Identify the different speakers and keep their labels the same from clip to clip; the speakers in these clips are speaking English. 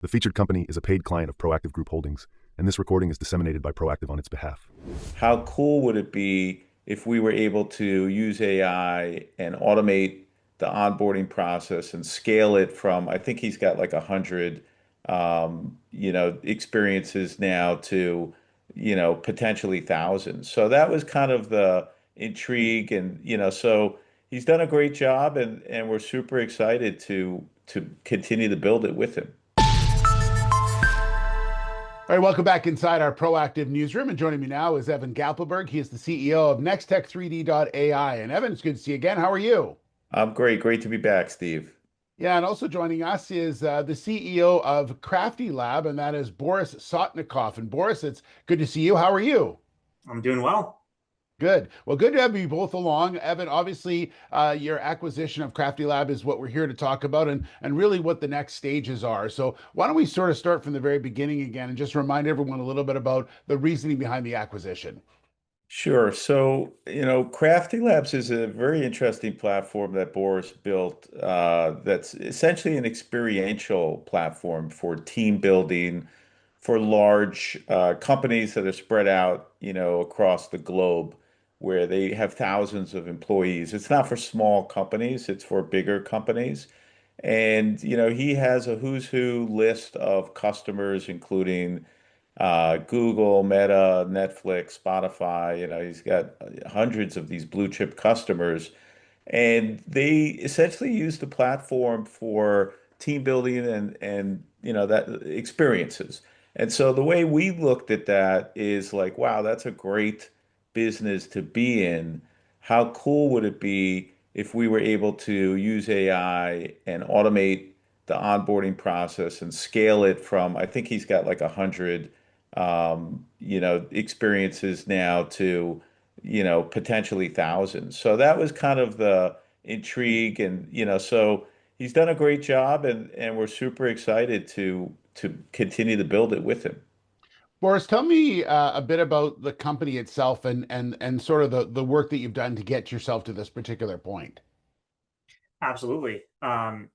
Speaker 1: The featured company is a paid client of Proactive Group Holdings, and this recording is disseminated by Proactive on its behalf.
Speaker 2: How cool would it be if we were able to use AI and automate the onboarding process and scale it from, I think he's got like 100, experiences now to, potentially thousands. So that was kind of the intrigue, and so he's done a great job, and we're super excited to continue to build it with him.
Speaker 3: All right, welcome back inside our proactive newsroom. And joining me now is Evan Gappelberg. He is the CEO of Nextech3D.ai. And Evan, it's good to see you again. How are you?
Speaker 2: I'm great. Great to be back, Steve.
Speaker 3: Yeah, and also joining us is the CEO of Crafty Lab, and that is Boris Sotnikov. And Boris, it's good to see you. How are you?
Speaker 4: I'm doing well.
Speaker 3: Good. Well, good to have you both along. Evan, obviously, your acquisition of Crafty Lab is what we're here to talk about and really what the next stages are. So why don't we sort of start from the very beginning again and just remind everyone a little bit about the reasoning behind the acquisition?
Speaker 2: Sure. So, Crafty Labs is a very interesting platform that Boris built, that's essentially an experiential platform for team building for large companies that are spread out, across the globe, where they have thousands of employees. It's not for small companies, it's for bigger companies. And, he has a who's who list of customers, including Google, Meta, Netflix, Spotify. He's got hundreds of these blue chip customers, and they essentially use the platform for team building and that experiences. And so the way we looked at that is like, wow, that's a great business to be in. How cool would it be if we were able to use AI and automate the onboarding process and scale it from, I think he's got like 100 experiences now to, potentially thousands. So that was kind of the intrigue, and so he's done a great job, and we're super excited to continue to build it with him.
Speaker 3: Boris, tell me a bit about the company itself and sort of the work that you've done to get yourself to this particular point.
Speaker 4: Absolutely.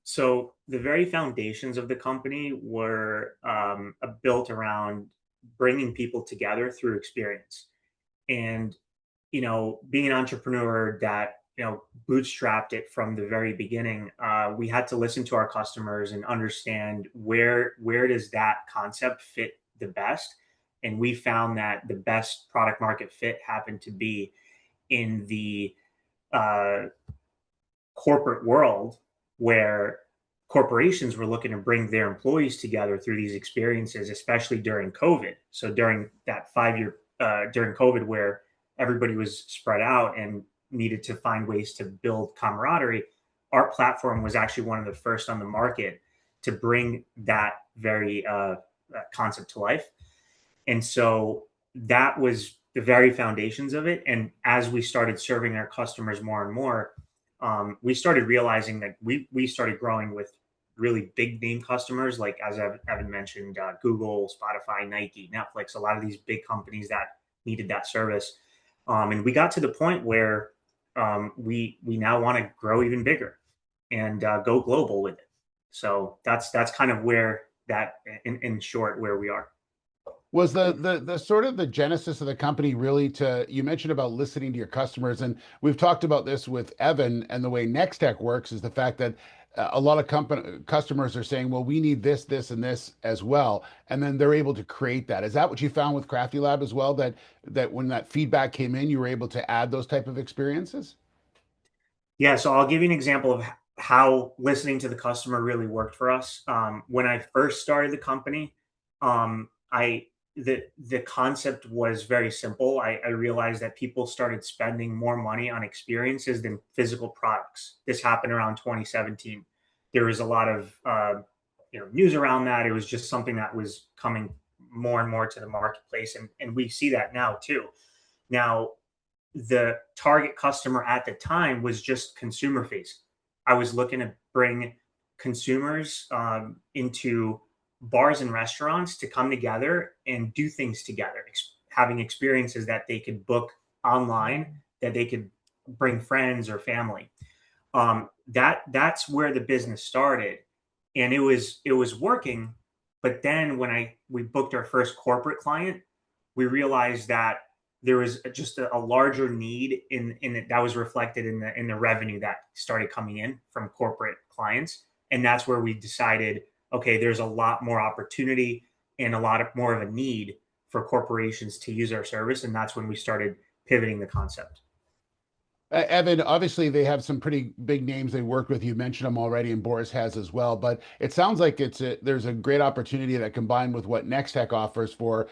Speaker 4: So the very foundations of the company were built around bringing people together through experience. And, being an entrepreneur that, bootstrapped it from the very beginning, we had to listen to our customers and understand where does that concept fit the best. And we found that the best product market fit happened to be in the uh, corporate world, where corporations were looking to bring their employees together through these experiences, especially during COVID. So during that 5 year, during COVID, where everybody was spread out and needed to find ways to build camaraderie, our platform was actually one of the first on the market to bring that very concept to life. And so that was the very foundations of it. And as we started serving our customers more and more, we started realizing that we started growing with really big name customers, like as Evan mentioned, Google, Spotify, Nike, Netflix, a lot of these big companies that needed that service. And we got to the point where we now want to grow even bigger and go global with it. So that's kind of where that, in short, where we are.
Speaker 3: Was the sort of the genesis of the company really to, you mentioned about listening to your customers, and we've talked about this with Evan, and the way Nextech works is the fact that a lot of customers are saying, well, we need this, this, and this as well, and then they're able to create that. Is that what you found with Crafty Lab as well? That when that feedback came in, you were able to add those type of experiences?
Speaker 4: Yeah, so I'll give you an example of how listening to the customer really worked for us. When I first started the company, I the concept was very simple. I realized that people started spending more money on experiences than physical products. This happened around 2017. There was a lot of news around that. It was just something that was coming more and more to the marketplace, and we see that now too. Now, the target customer at the time was just consumer facing. I was looking to bring consumers into bars and restaurants to come together and do things together, having experiences that they could book online, that they could bring friends or family. That's where the business started, and it was working. But then when we booked our first corporate client, we realized that there was just a larger need in it that was reflected in the revenue that started coming in from corporate clients. And that's where we decided, okay, there's a lot more opportunity and a lot more of a need for corporations to use our service. And that's when we started pivoting the concept.
Speaker 3: Evan, obviously they have some pretty big names they work with. You mentioned them already, and Boris has as well. But it sounds like there's a great opportunity that combined with what Nextech offers for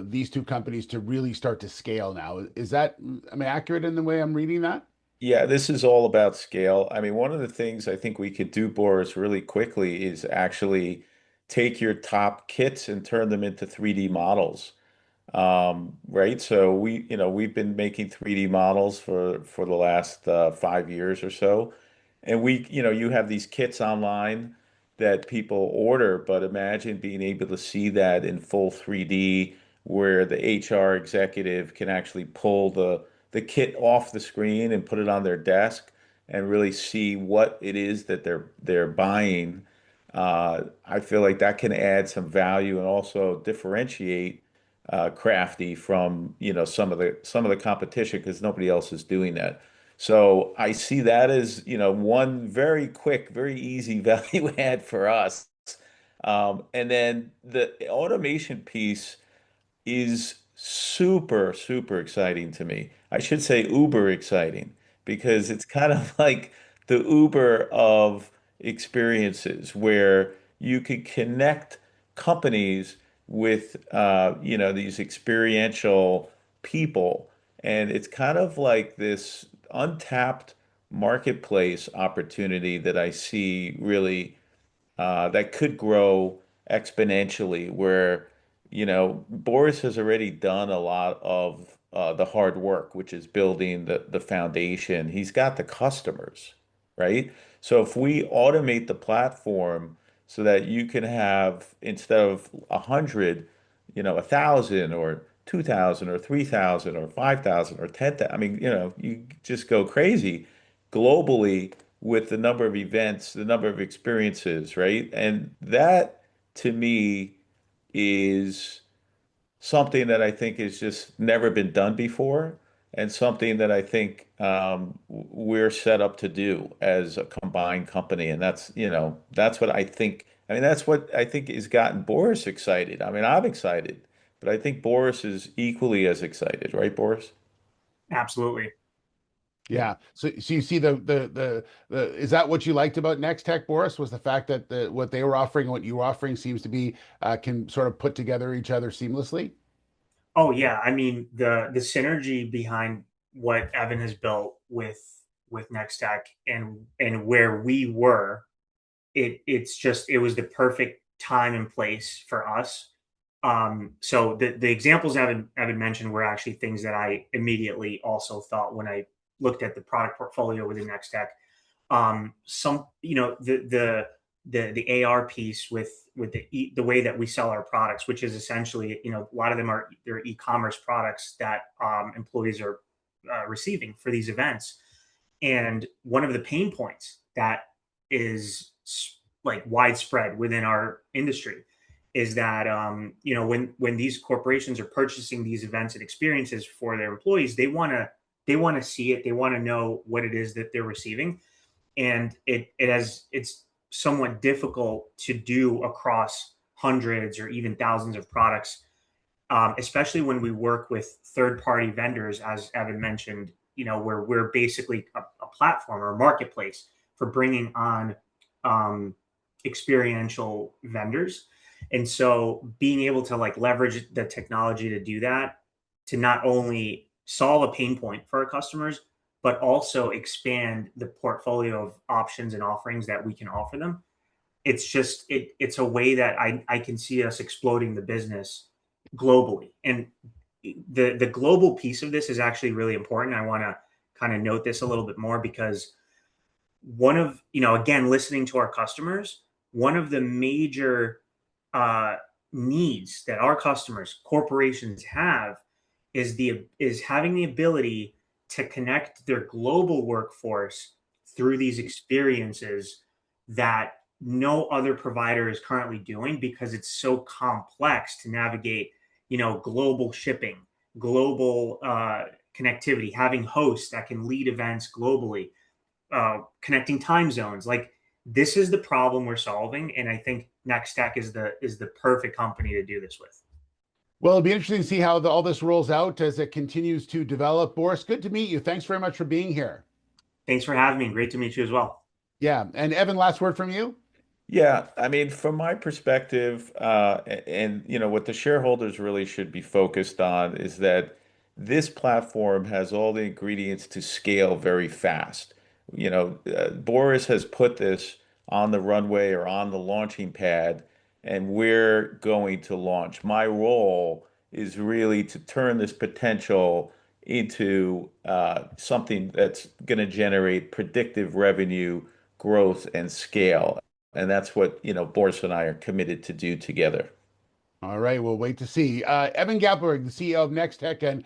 Speaker 3: these two companies to really start to scale now. Is that, am I accurate in the way I'm reading that?
Speaker 2: Yeah, this is all about scale. I mean, one of the things I think we could do, Boris, really quickly is actually take your top kits and turn them into 3D models. Right? So we've been making 3D models for the last 5 years or so, and you have these kits online that people order, but imagine being able to see that in full 3D, where the HR executive can actually pull the kit off the screen and put it on their desk and really see what it is that they're buying. I feel like that can add some value and also differentiate Crafty from some of the competition because nobody else is doing that. So I see that as one very quick, very easy value add for us. And then the automation piece is super, super exciting to me. I should say uber exciting because it's kind of like the Uber of experiences where you could connect companies with these experiential people. And it's kind of like this untapped marketplace opportunity that I see really that could grow exponentially where, Boris has already done a lot of the hard work, which is building the foundation. He's got the customers, right? So if we automate the platform so that you can have, instead of 100, 1,000 or 2,000 or 3,000 or 5,000 or 10,000, I mean, you just go crazy globally with the number of events, the number of experiences, right? And that to me is something that I think has just never been done before, and something that I think we're set up to do as a combined company. And that's what I think. I mean, that's what I think has gotten Boris excited. I mean, I'm excited, but I think Boris is equally as excited, right, Boris?
Speaker 4: Absolutely.
Speaker 3: Yeah. So you see the is that what you liked about Nextech, Boris, was the fact that what they were offering and what you were offering seems to be can sort of put together each other seamlessly?
Speaker 4: Oh yeah, I mean the synergy behind what Evan has built with Nextech and where we were, it was the perfect time and place for us. So the examples Evan mentioned were actually things that I immediately also thought when I looked at the product portfolio within Nextech. Some the AR piece with the way that we sell our products, which is essentially, a lot of them are they're e-commerce products that employees are receiving for these events. And one of the pain points that is like widespread within our industry is that when these corporations are purchasing these events and experiences for their employees, they want to see it, they want to know what it is that they're receiving, and it's somewhat difficult to do across hundreds or even thousands of products, especially when we work with third-party vendors, as Evan mentioned, where we're basically a platform or a marketplace for bringing on experiential vendors. And so being able to like leverage the technology to do that, to not only solve a pain point for our customers, but also expand the portfolio of options and offerings that we can offer them. It's a way that I can see us exploding the business globally. And the global piece of this is actually really important. I want to kind of note this a little bit more because one of, again, listening to our customers, one of the major uh, needs that our customers, corporations have is having the ability to connect their global workforce through these experiences that no other provider is currently doing, because it's so complex to navigate, global shipping, global connectivity, having hosts that can lead events globally, connecting time zones. Like, this is the problem we're solving, and I think Nextech is the perfect company to do this with.
Speaker 3: Well, it'll be interesting to see how all this rolls out as it continues to develop. Boris, good to meet you. Thanks very much for being here.
Speaker 4: Thanks for having me. Great to meet you as well.
Speaker 3: Yeah. And Evan, last word from you?
Speaker 2: Yeah, I mean, from my perspective, and what the shareholders really should be focused on is that this platform has all the ingredients to scale very fast. Boris has put this on the runway or on the launching pad, and we're going to launch. My role is really to turn this potential into something that's going to generate predictive revenue growth and scale. And that's what, Boris and I are committed to do together.
Speaker 3: All right, we'll wait to see. Evan Gappelberg, the CEO of Nextech, and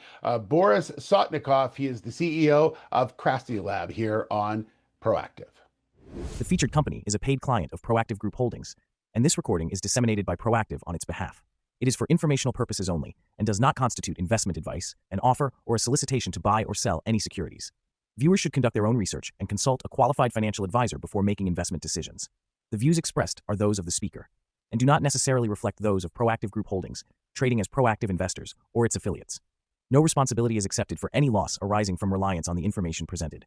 Speaker 3: Boris Sotnikov, he is the CEO of Crafty Lab here on Proactive.
Speaker 5: The featured company is a paid client of Proactive Group Holdings, and this recording is disseminated by Proactive on its behalf. It is for informational purposes only and does not constitute investment advice, an offer, or a solicitation to buy or sell any securities. Viewers should conduct their own research and consult a qualified financial advisor before making investment decisions. The views expressed are those of the speaker and do not necessarily reflect those of Proactive Group Holdings, trading as Proactive Investors or its affiliates. No responsibility is accepted for any loss arising from reliance on the information presented.